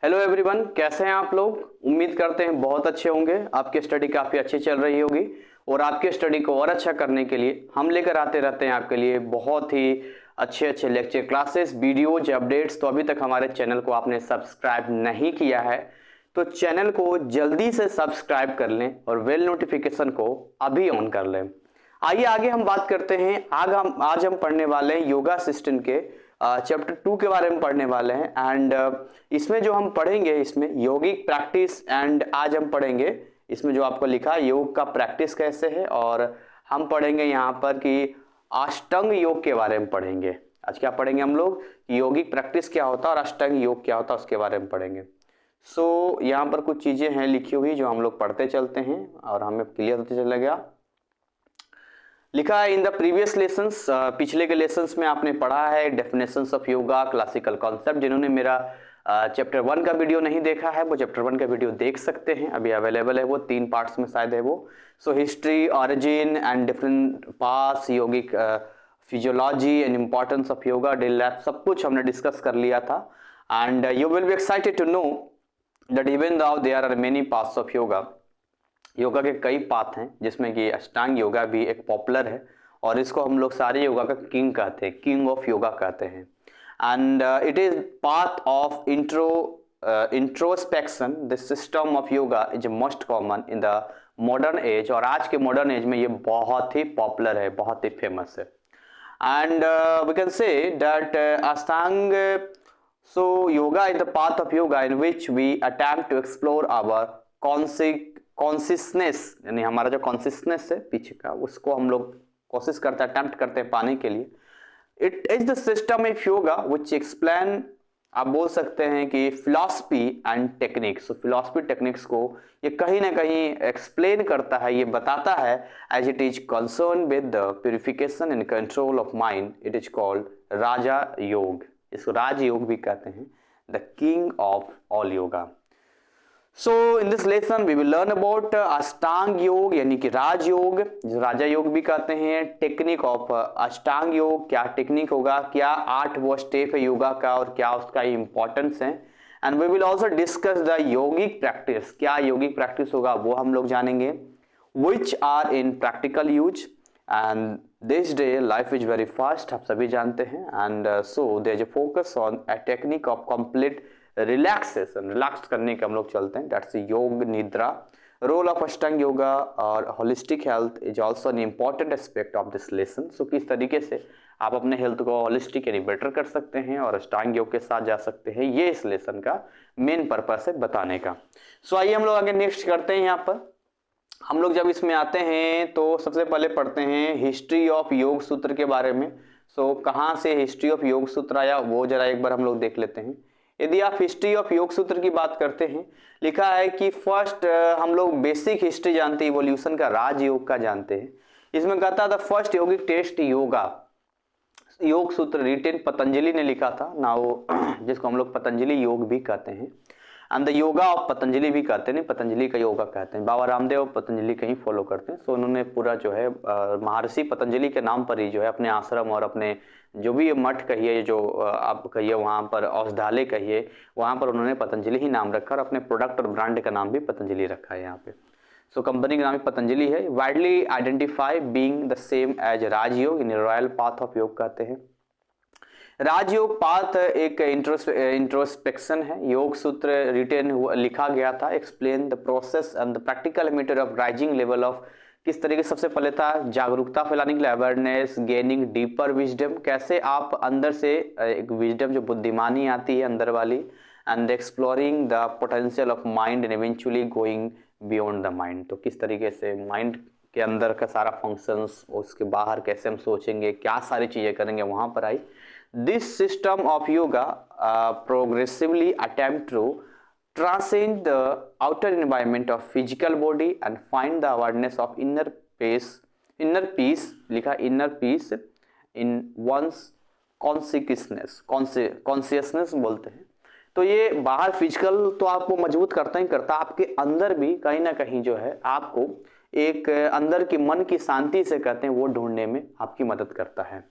Hello everyone, कैसे हैं आप लोग। उम्मीद करते हैं बहुत अच्छे होंगे। आपकी स्टडी काफ़ी अच्छी चल रही होगी और आपके स्टडी को और अच्छा करने के लिए हम लेकर आते रहते हैं आपके लिए बहुत ही अच्छे अच्छे लेक्चर, क्लासेस, वीडियोज, अपडेट्स। तो अभी तक हमारे चैनल को आपने सब्सक्राइब नहीं किया है तो चैनल को जल्दी से सब्सक्राइब कर लें और बेल नोटिफिकेशन को अभी ऑन कर लें। आइए आगे हम बात करते हैं। आज हम पढ़ने वाले हैं योगा असिस्टेंट के चैप्टर 2 के बारे में पढ़ने वाले हैं। एंड इसमें जो हम पढ़ेंगे, इसमें योगिक प्रैक्टिस, एंड आज हम पढ़ेंगे इसमें जो आपको लिखा है योग का प्रैक्टिस कैसे है, और हम पढ़ेंगे यहाँ पर कि अष्टांग योग के बारे में पढ़ेंगे। आज क्या पढ़ेंगे हम लोग, योगिक प्रैक्टिस क्या होता है और अष्टांग योग क्या होता है उसके बारे में पढ़ेंगे। सो यहाँ पर कुछ चीजें हैं लिखी हुई जो हम लोग पढ़ते चलते हैं और हमें क्लियर होते चलेगा। लिखा है इन द प्रीवियस लेसन्स, पिछले के लेसन्स में आपने पढ़ा है definitions of yoga, classical concept. जिन्होंने मेरा चैप्टर 1 का वीडियो नहीं देखा है वो चैप्टर 1 का वीडियो देख सकते हैं, अभी अवेलेबल है वो 3 पार्ट्स में शायद है वो। So history, origin and different paths, yogic physiology and importance of yoga, daily life, सब कुछ हमने डिस्कस कर लिया था। And you will be excited to know that even though there are many parts of yoga, yoga के कई path हैं जिसमें कि अष्टांग योगा भी एक पॉपुलर है और इसको हम लोग सारे योगा का किंग कहते हैं, किंग ऑफ योगा कहते हैं। And it is path of introspection. The system of yoga is most common in the modern age, और आज के मॉडर्न एज में ये बहुत ही पॉपुलर है, बहुत ही फेमस है। And we can say that Ashtanga, so yoga is the path of yoga in which we attempt to explore our consciousness, यानी हमारा जो कॉन्सियसनेस है पीछे का, उसको हम लोग कोशिश करते हैं, अटेम्प्ट करते हैं पाने के लिए। It is the system of yoga which explain, आप बोल सकते हैं कि फिलॉसफी एंड टेक्निक्स। तो फिलॉसफी टेक्निक्स को ये कहीं ना कहीं एक्सप्लेन करता है, ये बताता है, as it is concern with the purification and control of mind. It is called Raja Yoga, इसको राज योग भी कहते हैं, the king of all yoga. So in this lesson we will learn about अष्टांग योग यानी कि राज योग, राजा योग भी कहते हैं। टेक्निक ऑफ अष्टांग योग, क्या टेक्निक होगा, क्या 8 वो स्टेप है योगा का और क्या उसका इंपॉर्टेंस है। And we will also discuss the yogic practice, क्या योगिक प्रैक्टिस होगा वो हम लोग जानेंगे, which are in practical use and this day life is very fast, आप सभी जानते हैं। And so there is a focus on a technique of complete relaxation, relax करने के हम लोग चलते हैं, दैट्स योग निद्रा। रोल ऑफ अष्टांग योगा और holistic health is also an important aspect of this lesson. So किस तरीके से आप अपने हेल्थ को होलिस्टिक यानी बेटर कर सकते हैं और अष्टांग योग के साथ जा सकते हैं, ये इस लेसन का मेन पर्पस है बताने का। सो आइए हम लोग आगे नेक्स्ट करते हैं। यहाँ पर हम लोग जब इसमें आते हैं तो सबसे पहले पढ़ते हैं हिस्ट्री ऑफ योग सूत्र के बारे में। सो कहाँ से हिस्ट्री ऑफ योग सूत्र आया वो जरा एक बार हम लोग देख लेते हैं। यदि आप हिस्ट्री ऑफ योग सूत्र की बात करते हैं, लिखा है कि फर्स्ट हम लोग बेसिक हिस्ट्री जानते हैं, इवोल्यूशन का, राजयोग का जानते हैं। इसमें कहता था फर्स्ट योगिक टेस्ट योगा, योग सूत्र रिटेन पतंजलि ने लिखा था ना, वो जिसको हम लोग पतंजलि योग भी कहते हैं, and the yoga of Patanjali भी कहते हैं, पतंजलि का योगा कहते हैं। बाबा रामदेव पतंजलि का ही फॉलो करते हैं। सो उन्होंने पूरा जो है महर्षि पतंजलि के नाम पर ही जो है अपने आश्रम और अपने जो भी मठ कहिए, जो आप कहिए वहाँ पर औषधालय कहिए, वहाँ पर उन्होंने पतंजलि ही नाम रखा और अपने प्रोडक्ट और ब्रांड का नाम भी पतंजलि रखा है यहाँ पे। सो कंपनी का नाम पतंजलि है। Widely identify being the same as Rajyoga, in royal path of yoga कहते हैं। राजयोग पाथ एक इंट्रोस्पेक्शन है। योग सूत्र रिटेन लिखा गया था, explain the process and the practical method of rising level of, किस तरीके सबसे पहले था जागरूकता फैलाने के लिए, अवेयरनेस, गेनिंग डीपर विजडम, कैसे आप अंदर से एक विजडम जो बुद्धिमानी आती है अंदर वाली, and exploring the potential of mind and eventually going beyond the mind. तो किस तरीके से माइंड के अंदर का सारा फंक्शंस, उसके बाहर कैसे हम सोचेंगे, क्या सारी चीजें करेंगे, वहां पर आई। This system of yoga progressively attempt to transcend the outer environment of physical body and find the awareness of inner peace, लिखा inner peace in one's consciousness बोलते हैं। तो ये बाहर फिजिकल तो आपको मजबूत करता ही करता, आपके अंदर भी कहीं ना कहीं जो है आपको एक अंदर की मन की शांति से कहते हैं वो ढूंढने में आपकी मदद करता है।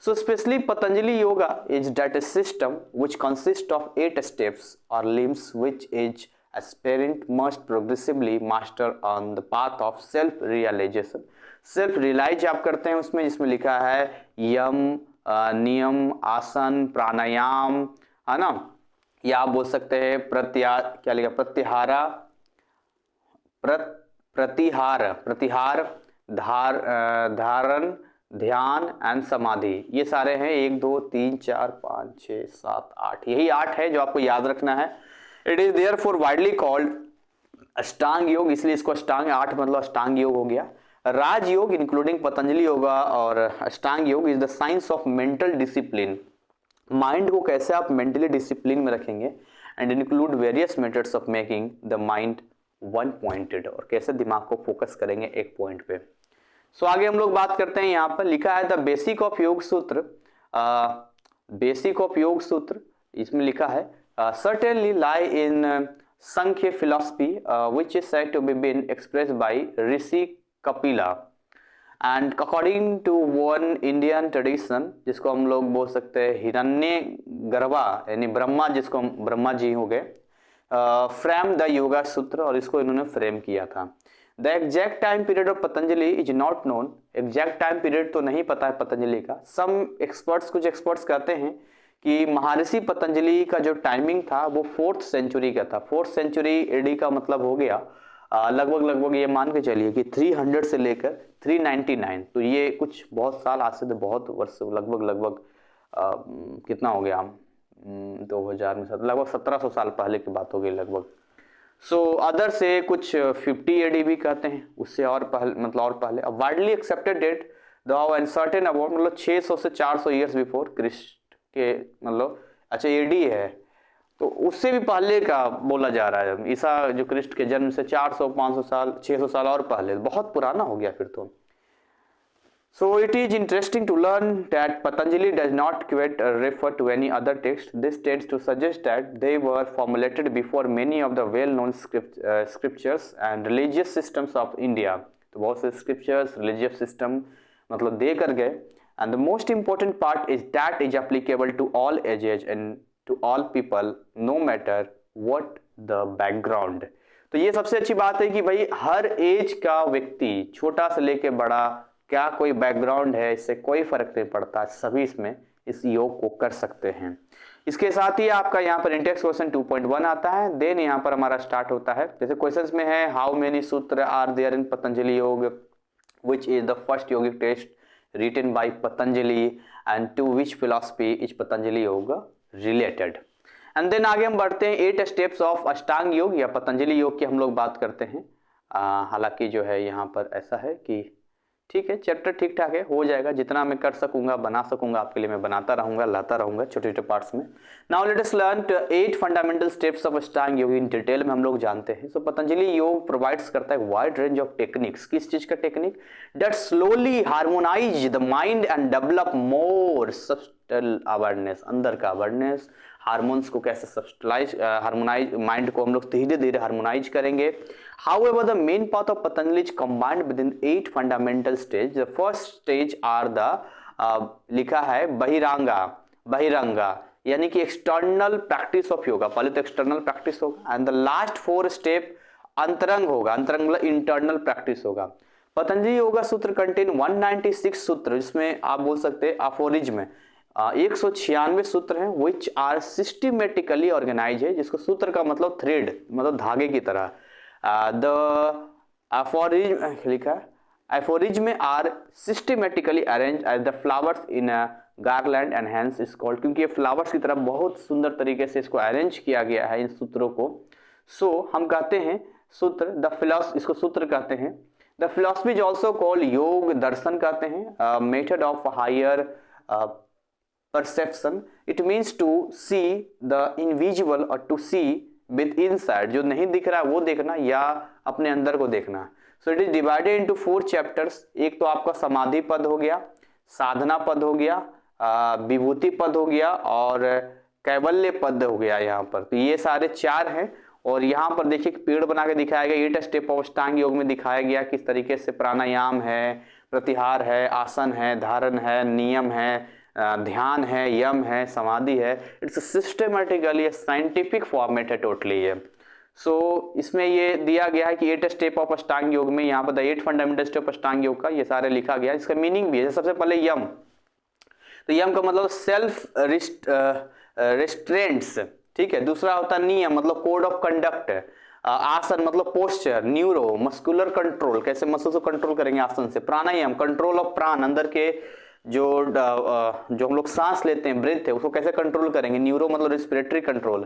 So especially Patanjali Yoga is that a system which consists of 8 steps or limbs which each aspirant must progressively master on the path of self realization. Self realize आप करते हैं उसमें, जिसमें लिखा है यम, नियम, आसन, प्राणायाम, है ना, या आप बोल सकते हैं क्या लिखा, प्रतिहार, धारण, ध्यान एंड समाधि। ये सारे हैं 1 2 3 4 5 6 7 8, यही 8 है जो आपको याद रखना है। It is there for widely called Ashtanga yoga, इसलिए इसको अष्टांग, 8 मतलब अष्टांग योग हो गया। राजयोग इंक्लूडिंग पतंजलि योगा और अष्टांग योग is the science of mental discipline. Mind को कैसे आप मेंटली डिसिप्लिन में रखेंगे, and include various methods of making the mind one pointed, और कैसे दिमाग को फोकस करेंगे एक पॉइंट पे। सो आगे हम लोग बात करते हैं, यहाँ पर लिखा है द बेसिक ऑफ योग सूत्र। बेसिक ऑफ योग सूत्र इसमें लिखा है certainly lie in Sankhya philosophy which is said to be been expressed by Rishi Kapila, and according to one Indian tradition जिसको हम लोग बोल सकते हैं हिरण्य गर्भा यानी ब्रह्मा, जिसको हम ब्रह्मा जी हो गए, फ्रेम द योगा सूत्र, और इसको इन्होंने फ्रेम किया था। The exact time period of Patanjali is not known, exact time period तो नहीं पता है पतंजलि का। सम एक्सपर्ट्स, कुछ एक्सपर्ट्स कहते हैं कि महर्षि पतंजलि का जो टाइमिंग था वो 4th सेंचुरी का था। 4th सेंचुरी एडी का मतलब हो गया लगभग ये मान के चलिए कि 300 से लेकर 399, तो ये कुछ बहुत साल आज से, तो बहुत वर्ष, लगभग कितना हो गया 2000 में, लगभग 1700 साल पहले की बात हो गई लगभग। सो अदर से कुछ 50 एडी भी कहते हैं, उससे और पहले, मतलब और पहले। Widely accepted date the uncertain about, मतलब 600 से 400 ईयर्स बिफोर क्रिस्ट के, मतलब अच्छा एडी है तो उससे भी पहले का बोला जा रहा है। ईसा जो क्रिस्ट के जन्म से 400 500 साल 600 साल और पहले, बहुत पुराना हो गया फिर तो। So it is interesting to learn that Patanjali does not quite refer to any other text. This tends to suggest that they were formulated before many of the well-known scriptures and religious systems of India. तो बहुत से scriptures, religious system मतलब दे कर गए। And the most important part is that is applicable to all ages and to all people, no matter what the background. तो ये सबसे अच्छी बात है कि भाई हर एज का व्यक्ति, छोटा से लेके बड़ा, क्या कोई बैकग्राउंड है, इससे कोई फर्क नहीं पड़ता, सभी इसमें इस योग को कर सकते हैं। इसके साथ ही आपका यहाँ पर इंडेक्स क्वेश्चन 2.1 आता है। देन यहाँ पर हमारा स्टार्ट होता है, जैसे क्वेश्चंस में है हाउ मेनी सूत्र आर देयर इन पतंजलि योग, which is the first yogic text written by Patanjali and to which philosophy is Patanjali Yoga related. And then आगे हम बढ़ते हैं 8 steps of अष्टांग योग या पतंजलि योग की हम लोग बात करते हैं। हालांकि जो है यहाँ पर ऐसा है कि ठीक है, चैप्टर ठीक ठाक है, हो जाएगा, जितना मैं कर सकूंगा बना सकूंगा आपके लिए मैं बनाता रहूंगा, लाता रहूंगा छोटे छोटे पार्ट्स में। Now let us learn 8 fundamental steps of Ashtanga योग इन डिटेल में हम लोग जानते हैं। सो पतंजलि योग प्रोवाइड्स करता है वाइड रेंज ऑफ टेक्निक्स। किस चीज का technique? That slowly harmonise the mind and develop more subtle awareness, अंदर का अवेयरनेस, हार्मोन्स को कैसे सब्टलाइज, हार्मोनाइज, माइंड को हम लोग धीरे धीरे हार्मोनाइज करेंगे। However, the main path of Patanjali is combined within 8 fundamental stages. The first stage are the लिखा है बहिरंगा यानी कि एक्सटर्नल प्रैक्टिस ऑफ योगा। पहले तो एक्सटर्नल प्रैक्टिस होगा एंड द लास्ट 4 स्टेप अंतरंग होगा। अंतरंग मतलब इंटरनल प्रैक्टिस होगा। पतंजलि योगा सूत्र कंटेन 196 सूत्र, जिसमें आप बोल सकते हैं अफोरिज्म 196 सूत्र हैं, विच आर सिस्टमेटिकली ऑर्गेनाइज है, जिसको सूत्र का मतलब थ्रेड, मतलब धागे की तरह। द aphorism लिखा aphorism are systematically arranged as the flowers in a garland and hence is called, क्योंकि ये फ्लावर्स की तरह बहुत सुंदर तरीके से इसको अरेंज किया गया है इन सूत्रों को। सो हम कहते हैं सूत्र द फिलॉसफी, इसको सूत्र कहते हैं। The philosophy is also called yoga darshan कहते हैं, method of higher perception. It means to see the invisible और टू सी विद इनसाइड, जो नहीं दिख रहा है वो देखना या अपने अंदर को देखना। So it is divided into 4 chapters. एक तो आपका समाधि पद हो गया, साधना पद हो गया, विभूति पद हो गया और कैवल्य पद हो गया यहाँ पर। तो ये सारे 4 हैं और यहाँ पर देखिए पेड़ बना के दिखाया गया। 8 स्टेप ऑफ अष्टांग योग में दिखाया गया किस तरीके से प्राणायाम है, प्रतिहार है, आसन है, धारण है, नियम है, ध्यान है, यम है, समाधि है। इट्स सिस्टमेटिकली साइंटिफिक फॉर्मेट है टोटली ये। सो इसमें ये दिया गया है कि 8 स्टेप ऑफ अष्टांग योग में यहाँ पर द 8 फंडामेंटल स्टेप अष्टांग योग का ये सारे लिखा गया है। इसका मीनिंग भी है। सबसे पहले यम, तो यम का मतलब सेल्फ रिस्ट्रेंट्स, ठीक है। दूसरा होता है नियम, मतलब कोड ऑफ कंडक्ट। आसन मतलब पोस्चर। न्यूरो मस्कुलर कंट्रोल, कैसे मसल को कंट्रोल करेंगे आसन से। प्राणायाम कंट्रोल ऑफ प्राण, अंदर के जो हम लोग सांस लेते हैं, ब्रीथ है, उसको कैसे कंट्रोल करेंगे। न्यूरो मतलब रिस्पिरेटरी कंट्रोल।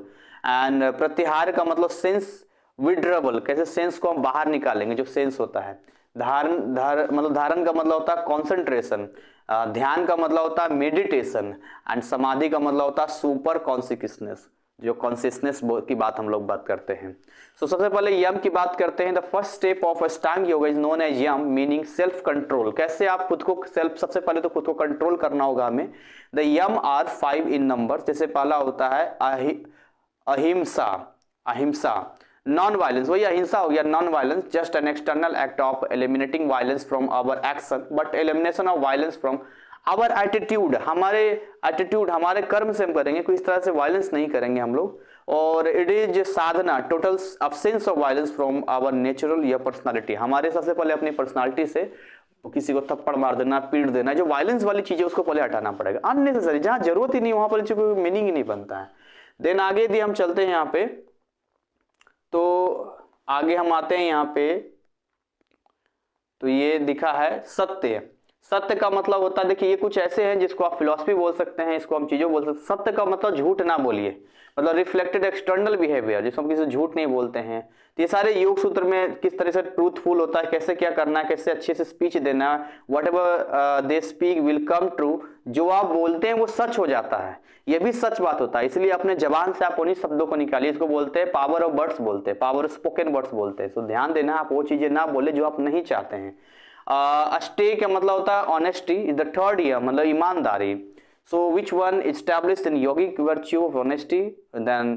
एंड प्रत्याहार का मतलब सेंस विड्रबल, कैसे सेंस को हम बाहर निकालेंगे, जो सेंस होता है। धारण का मतलब होता है कॉन्सेंट्रेशन। ध्यान का मतलब होता है मेडिटेशन। एंड समाधि का मतलब होता है सुपर कॉन्शियसनेस, जो कॉन्शियसनेस की बात हम लोग बात करते हैं। सो सबसे पहले यम की बात करते हैं। The first step of Ashtanga yoga is known as yama, meaning self control. कैसे आप खुद को सबसे पहले तो खुद को कंट्रोल करना होगा हमें। The M R 5 in number. जैसे पहला होता है अहिंसा, नॉन वायलेंस, वही अहिंसा हो गया, non violence, just an external act of eliminating violence from our action, but elimination of violence from our attitude, हमारे कर्म से हम करेंगे, कोई इस तरह से वायलेंस नहीं करेंगे हम लोग। और it is sadhana, total absence of violence from our natural या पर्सनालिटी, हमारे सबसे पहले अपनी पर्सनालिटी से किसी को थप्पड़ मार देना, पीट देना, जो वायलेंस वाली चीज है उसको पहले हटाना पड़ेगा। अननेसेसरी, जहां जरूरत ही नहीं वहां पर कोई मीनिंग ही नहीं बनता है। देन आगे यदि हम चलते हैं यहाँ पे, तो आगे हम आते हैं यहाँ पे, तो ये दिखा है सत्य। सत्य का मतलब होता है, देखिए ये कुछ ऐसे हैं जिसको आप फिलॉसफी बोल सकते हैं, इसको हम चीजों बोल सकते हैं। सत्य का मतलब झूठ ना बोलिए, मतलब रिफ्लेक्टेड एक्सटर्नल बिहेवियर, जिसको हम किसी से झूठ नहीं बोलते हैं। तो ये सारे योग सूत्र में किस तरह से ट्रूथफुल होता है, कैसे क्या करना है, कैसे अच्छे से स्पीच देना है। What ever they speak will come true, जो आप बोलते हैं वो सच हो जाता है, ये भी सच बात होता है। इसलिए अपने जबान से आप उन्हीं शब्दों को निकालिए, इसको बोलते हैं पावर ऑफ वर्ड्स बोलते हैं, पावर ऑफ स्पोकन वर्ड्स बोलते हैं। तो ध्यान देना, आप वो चीजें ना बोले जो आप नहीं चाहते हैं। स्टे का मतलब होता है honesty, is the third year, मतलब ईमानदारी। So which one established in yogic virtue of honesty then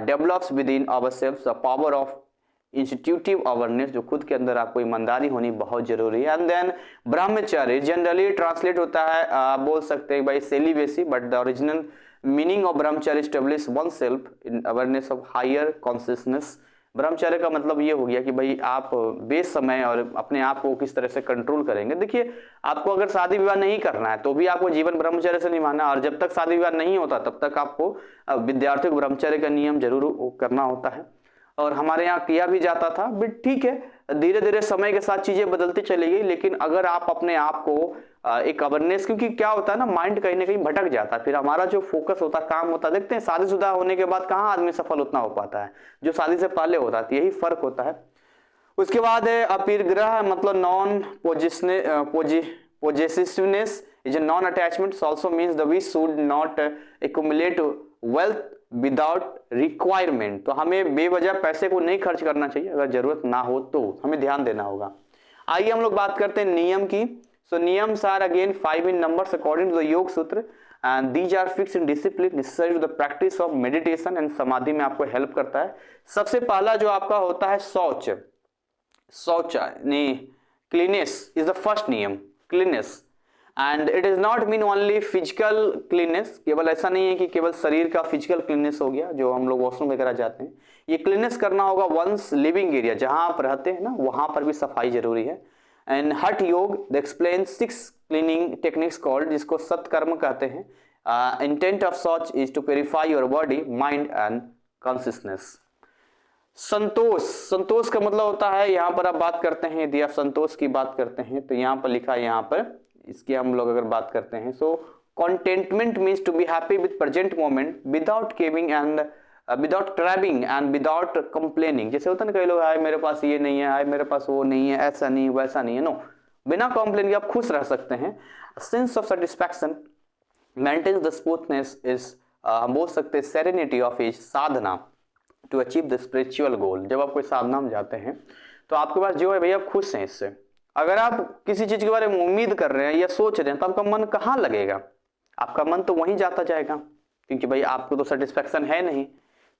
develops within ourselves the power of institutive awareness, जो खुद के अंदर आपको ईमानदारी होनी बहुत जरूरी है। And then brahmacharya generally translate होता है, बोल सकते हैं भाई celibacy, but the original meaning of brahmacharya establish one self in awareness of higher consciousness. ब्रह्मचर्य का मतलब ये हो गया कि भाई आप बेसमय और अपने आप को किस तरह से कंट्रोल करेंगे। देखिए आपको अगर शादी विवाह नहीं करना है तो भी आपको जीवन ब्रह्मचर्य से निभाना, और जब तक शादी विवाह नहीं होता तब तक आपको विद्यार्थी को ब्रह्मचर्य का नियम जरूर करना होता है। और हमारे यहाँ किया भी जाता था, बट ठीक है, धीरे धीरे समय के साथ चीजें बदलती चली गई। लेकिन अगर आप अपने आप को एक अवेयरनेस, क्योंकि क्या होता है ना, माइंड कहीं ना कहीं भटक जाता है, फिर हमारा जो फोकस होता है, काम होता है, देखते हैं शादीशुदा होने के बाद कहाँ आदमी सफल उतना हो पाता है जो शादी से पहले होता है, यही फर्क होता है। उसके बाद है अपरिग्रह, मतलब non possessiveness is a non attachment, also means the we should not accumulate wealth without requirement. तो हमें बेवजह पैसे को नहीं खर्च करना चाहिए, अगर जरूरत ना हो तो हमें ध्यान देना होगा। आइए हम लोग बात करते हैं नियम की। So niyams are again 5 in numbers according to the Yoga Sutra, and these are fixed in discipline necessary to the practice of meditation and samadhi में आपको हेल्प करता है। सबसे पहला जो आपका होता है शौच, cleanness is the first niyama, cleanness. And it is not mean only physical cleanness, केवल ऐसा नहीं है कि केवल शरीर का फिजिकल क्लीननेस हो गया, जो हम लोग वॉशरूम वगैरह जाते हैं। ये क्लीननेस करना होगा वंस लिविंग एरिया, जहां आप रहते हैं ना, वहां पर भी सफाई जरूरी है। And hatha yoga the explain 6 cleaning techniques called, जिसको सत्कर्म कहते हैं। Intent of shaucha is to purify your body, mind and consciousness. संतोष का मतलब होता है, यहाँ पर आप बात करते हैं, यदि आप संतोष की बात करते हैं तो यहाँ पर लिखा है, यहाँ पर इसकी हम लोग अगर बात करते हैं, so contentment means to be happy with present moment without craving and without grabbing and without complaining. जैसे होता है ना, कई लोग आए मेरे पास ये नहीं है, आए मेरे पास वो नहीं है, ऐसा नहीं वैसा नहीं है, नो, बिना कंप्लेन के आप खुश रह सकते हैं। Sense of satisfaction maintains the smoothness is, हम बोल सकते हैं serenity of as sadhana to achieve the spiritual goal. जब आप कोई साधना में जाते हैं तो आपके पास जो है भैया आप खुश हैं इससे। अगर आप किसी चीज के बारे में उम्मीद कर रहे हैं या सोच रहे हैं तो आपका मन कहाँ लगेगा, आपका मन तो वहीं जाता जाएगा, क्योंकि भाई आपको तो सेटिस्फैक्शन है नहीं।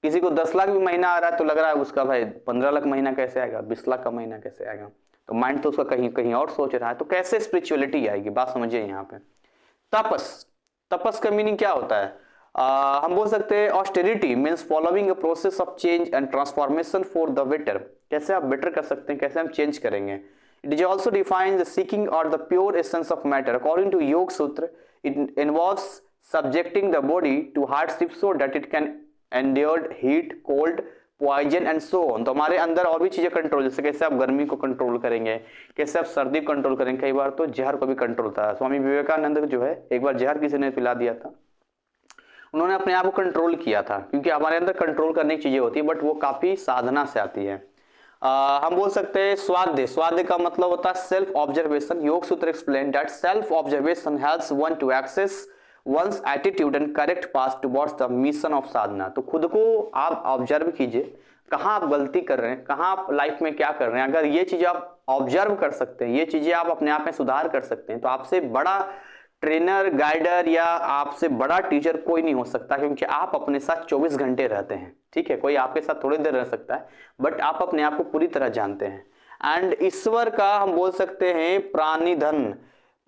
किसी को 10 लाख भी महीना आ रहा है तो लग रहा है उसका भाई 15 लाख महीना कैसे आएगा, 20 लाख का महीना कैसे आएगा, तो माइंड तो उसका कहीं कहीं और सोच रहा है। तो कैसे स्पिरिचुअलिटी आएगी, बात समझिए यहाँ पे। तपस, तपस का मीनिंग क्या होता है? हम बोल सकते हैं austerity means following a process of change and transformation for the better. कैसे आप बेटर कर सकते हैं, कैसे हम चेंज करेंगे। It is also defines the seeking और the pure essence of matter. According to Yoga Sutra it involves subjecting the body to hardship so that it can endure heat, cold, poison and so on. तो हमारे अंदर और भी चीजें control, जैसे कैसे आप गर्मी को कंट्रोल करेंगे, कैसे आप सर्दी को कंट्रोल करेंगे, कई बार तो जहर को भी कंट्रोल था। स्वामी विवेकानंद जो है एक बार जहर किसी ने पिला दिया था, उन्होंने अपने आप को कंट्रोल किया था, क्योंकि हमारे अंदर कंट्रोल करने की चीजें होती है बट वो काफी साधना से आती है। हम बोल सकते हैं स्वाध्याय। स्वाध्याय का मतलब होता है self observation. Yoga Sutra explain that self observation helps one to access one's attitude and correct path towards the mission of sadhana. तो खुद को आप ऑब्जर्व कीजिए, कहाँ आप गलती कर रहे हैं, कहाँ आप लाइफ में क्या कर रहे हैं। अगर ये चीजें आप ऑब्जर्व कर सकते हैं, ये चीजें आप अपने आप में सुधार कर सकते हैं, तो आपसे बड़ा ट्रेनर, गाइडर या आपसे बड़ा टीचर कोई नहीं हो सकता, क्योंकि आप अपने साथ 24 घंटे रहते हैं। ठीक है, कोई आपके साथ थोड़ी देर रह सकता है बट आप अपने आप को पूरी तरह जानते हैं। एंड ईश्वर का हम बोल सकते हैं प्राणिधन,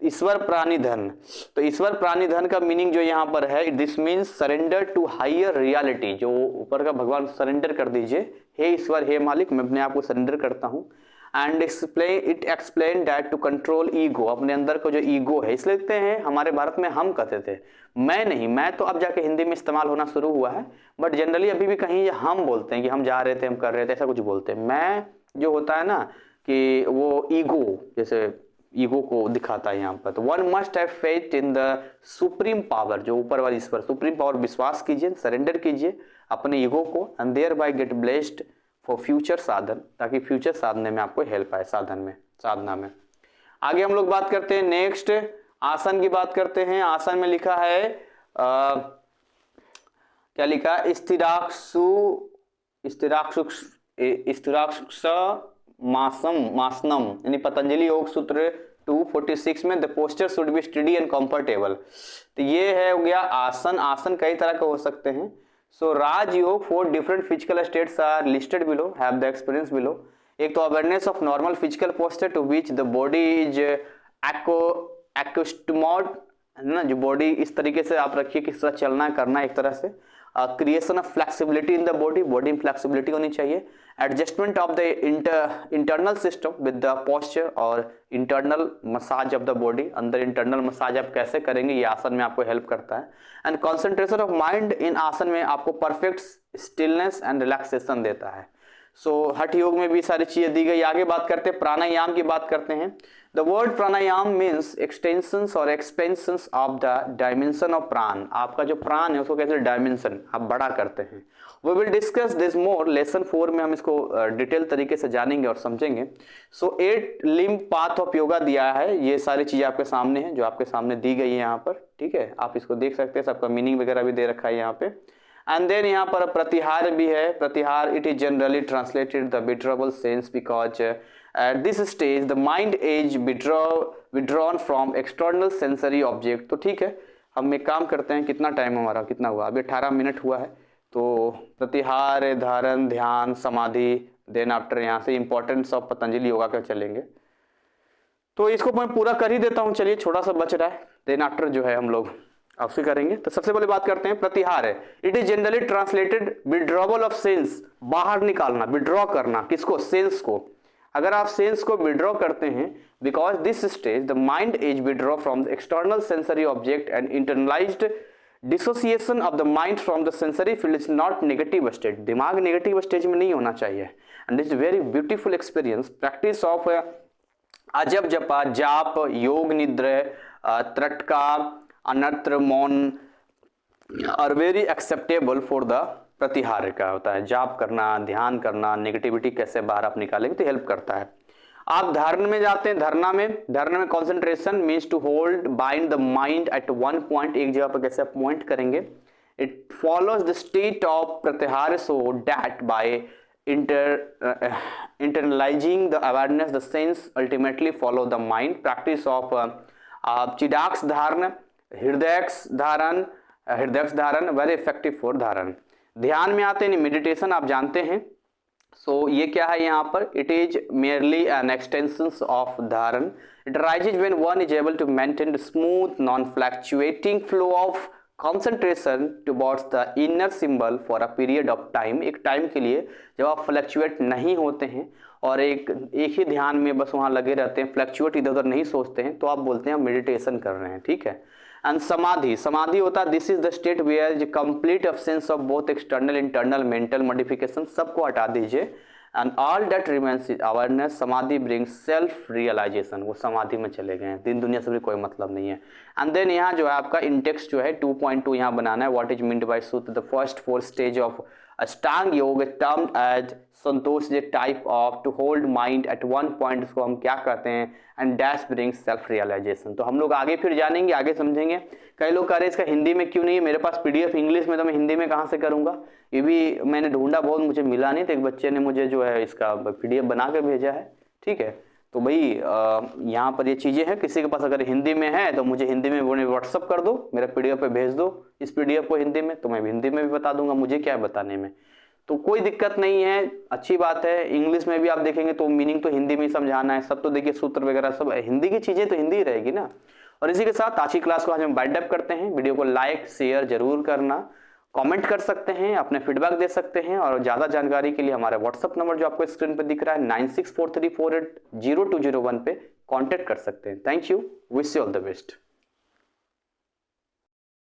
ईश्वर प्राणिधन। तो ईश्वर प्राणिधन का मीनिंग जो यहाँ पर है, this means surrender to higher reality. जो ऊपर का भगवान सरेंडर कर दीजिए, हे ईश्वर, हे मालिक, मैं अपने आप को सरेंडर करता हूँ। And it explain that to control ego. अपने अंदर को जो ईगो है, इसलिए लिखते हैं हमारे भारत में हम कहते थे, मैं नहीं, मैं तो अब जाके हिंदी में इस्तेमाल होना शुरू हुआ है, बट जनरली अभी भी कहीं हम बोलते हैं कि हम जा रहे थे, हम कर रहे थे, ऐसा कुछ बोलते हैं। मैं जो होता है ना कि वो ईगो, जैसे ईगो को दिखाता है यहाँ पर। तो one must have faith in the supreme power, जो ऊपर वाली ईश्वर, सुप्रीम पावर विश्वास कीजिए, सरेंडर कीजिए अपने ईगो को, and thereby get blessed for future साधन, ताकि फ्यूचर साधने में आपको हेल्प आए, साधन में, साधना में। आगे हम लोग बात करते हैं नेक्स्ट आसन की बात करते हैं। आसन में लिखा है क्या लिखा है, मासनम, यानी पतंजलि योग सूत्र 246 में the posture should be study and comfortable. तो ये है हो गया आसन। आसन कई तरह के हो सकते हैं। So Rajyoga 4 different physical states are listed below, have the experience below. एक तो awareness of normal physical posture to which the body is accustomed, है ना, जो बॉडी इस तरीके से आप रखिए, किस तरह चलना है, करना है एक तरह से। Creation of flexibility in the body, body में फ्लेक्सिबिलिटी होनी चाहिए। Adjustment of the internal system with the posture और internal massage of the body, अंदर इंटरनल मसाज आप कैसे करेंगे, ये आसन में आपको हेल्प करता है। And concentration of mind in आसन में आपको परफेक्ट स्टिलनेस एंड रिलैक्सेशन देता है। सो हठ योग में भी सारी चीजें दी गई। आगे बात करते हैं प्राणायाम की बात करते हैं। The word pranayama means extensions और expansions of the dimension of prana. आपका जो प्राण है उसको कैसे डायमेंशन आप बड़ा करते हैं। We will discuss this more, lesson 4 में हम इसको डिटेल तरीके से जानेंगे और समझेंगे। सो 8 लिम्ब पाथ ऑफ योगा दिया है। ये सारी चीजें आपके सामने हैं, जो आपके सामने दी गई है यहाँ पर। ठीक है, आप इसको देख सकते हैं, सबका मीनिंग वगैरह भी दे रखा है यहाँ पे। एंड देन यहाँ पर प्रतिहार भी है। Pratyahara it is generally translated the withdrawal sense because at this stage the mind is withdrawn from external sensory object. तो ठीक है, हम एक काम करते हैं, कितना टाइम हमारा कितना हुआ, अभी 18 मिनट हुआ है। तो प्रतिहार, धारण, ध्यान, समाधि, देन आफ्टर यहाँ से इंपॉर्टेंस ऑफ पतंजलि योगा का चलेंगे। तो इसको मैं पूरा कर ही देता हूँ, चलिए, छोटा सा बच रहा है, देन आफ्टर जो है हम लोग आपसे करेंगे। तो सबसे पहले बात करते हैं प्रतिहार है। It is generally translated withdrawal of sense, बाहर निकालना, विड्रॉ करना, किसको, सेंस को। अगर आप सेंस को विड्रॉ करते हैं, because this stage the mind is withdraw from the external sensory object and internalized dissociation of the mind from the sensory field is not negative state. दिमाग नेगेटिव स्टेज में नहीं होना चाहिए। And is very beautiful experience. Practice of ajapa japa, jaap, yoga nidra, trataka, antar, mauna are very acceptable for the pratyahara का होता है। जाप करना, ध्यान करना, नेगेटिविटी कैसे बाहर आप निकालेंगे तो हेल्प करता है। आप धारण में जाते हैं, धरना में concentration means to hold bind the mind at one point, एक जगह पर कैसे पॉइंट करेंगे। It follows the state of pratyahara so that by internalizing the awareness the sense ultimately follow the mind. Practice of चिदाक्ष धारण, हृदयक्ष धारण वेरी इफेक्टिव फॉर धारण। ध्यान में आते हैं, मेडिटेशन आप जानते हैं, ये क्या है यहाँ पर, it is merely an extension of dharana. It rises when one is able to maintain smooth non fluctuating flow of concentration towards the inner symbol for a period of time. एक टाइम के लिए जब आप फ्लैक्चुएट नहीं होते हैं और एक ही ध्यान में बस वहाँ लगे रहते हैं, फ्लैक्चुएट इधर उधर नहीं सोचते हैं, तो आप बोलते हैं मेडिटेशन कर रहे हैं. ठीक है. एंड समाधि, समाधि होता है this is the state where complete absence of both external internal mental modification, सबको हटा दीजिए. And all that remains is awareness. Samadhi brings self realization. वो समाधि में चले गए हैं, दिन दुनिया से भी कोई मतलब नहीं है. एंड देन यहाँ जो है आपका इंटेक्स्ट जो है 2.2 यहाँ बनाना है. व्हाट इज मीन्ड बाय सुत, the first 4 stage of Ashtanga yoga termed as santosh type of to hold mind at one point, इसको हम क्या कहते हैं, and dash bring self realisation. तो हम लोग आगे फिर जानेंगे, आगे समझेंगे. कई लोग कह रहे हैं इसका हिंदी में क्यों नहीं है, मेरे पास पीडीएफ इंग्लिश में, तो मैं हिंदी में कहाँ से करूँगा. ये भी मैंने ढूंढा बहुत, मुझे मिला नहीं, तो एक बच्चे ने मुझे जो है इसका पीडीएफ बना के भेजा है. ठीक है. तो भाई यहाँ पर ये चीज़ें हैं, किसी के पास अगर हिंदी में है तो मुझे हिंदी में व्हाट्सअप कर दो, मेरा पीडीएफ पे भेज दो इस पीडीएफ को हिंदी में, तो मैं हिंदी में भी बता दूंगा, मुझे क्या है बताने में, तो कोई दिक्कत नहीं है, अच्छी बात है. इंग्लिश में भी आप देखेंगे तो मीनिंग तो हिंदी में ही समझाना है, सब तो देखिए सूत्र वगैरह सब हिंदी की चीज़ें तो हिंदी ही रहेगी ना. और इसी के साथ आज की क्लास को आज हम वाइंड अप करते हैं. वीडियो को लाइक शेयर जरूर करना, कमेंट कर सकते हैं, अपने फीडबैक दे सकते हैं, और ज़्यादा जानकारी के लिए हमारा व्हाट्सअप नंबर जो आपको स्क्रीन पर दिख रहा है 9643480201 पे कॉन्टैक्ट कर सकते हैं. Thank you, wish you all the best.